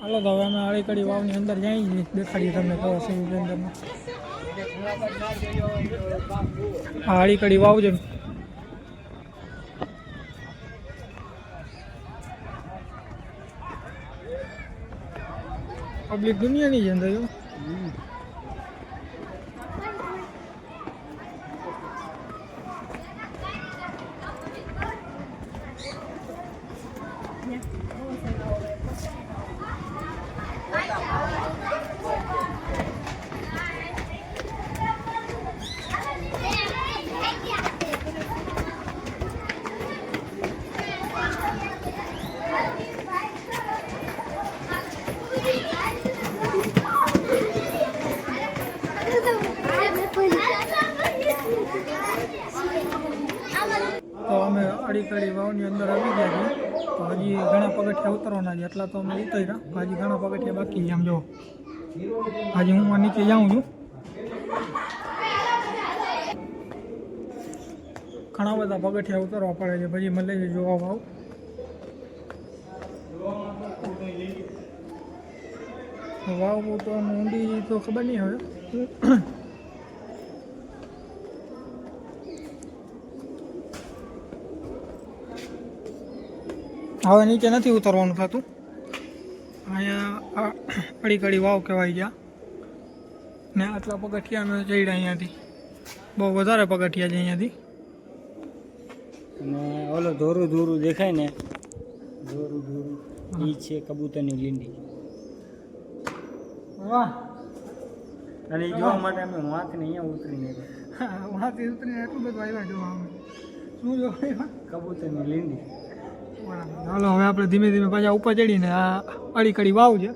હાલો તો હવે અમે અળીકડી વાવની અંદર જઈએ છીએ, દેખાડીએ તમને કેવો છે અંદરનો. આ અળીકડી વાવ છે. પબ્લિક દુનિયાની જ અંદર જો. તો અમે અળીકડી વાવની અંદર આવી ગયા છીએ. તો હજી ઘણા પગથિયા ઉતરવાના છે, એટલા તો અમે ઉતર્યા. હજી ઘણા પગથિયા બાકી છે. આમ જો હજી હું નીચે જાઉં છું. ઘણા બધા પગથિયા ઉતરવા પડે છે. પછી મળે છે જોવા વાવ. વાવ તો ઊંડી તો ખબર નહીં હવે. હવે નીચે નથી ઉતરવાનું થતું. અહીંયા અળીકડી વાવ કહેવાય ગયા ને. આટલા પગથિયા અમે ચડ્યા અહીંયાથી. બહુ વધારે પગથિયા છે અહીંયાથી. અને ઓલો ધોરું ધોરું દેખાય ને, ધોરું ધોરું એ છે કબૂતરની લીંડી. વાહ! અને એ જોવા માટે અમે વાંકને અહીંયા ઉતરીને વાંથી ઉતરીને એટલું બધું આવ્યા જોવા અમે. શું જોવા? કબૂતરની લીંડી. બરાબર. હાલો હવે આપણે ધીમે ધીમે પાછા ઉપર ચડીને આ અળીકડી વાવ છે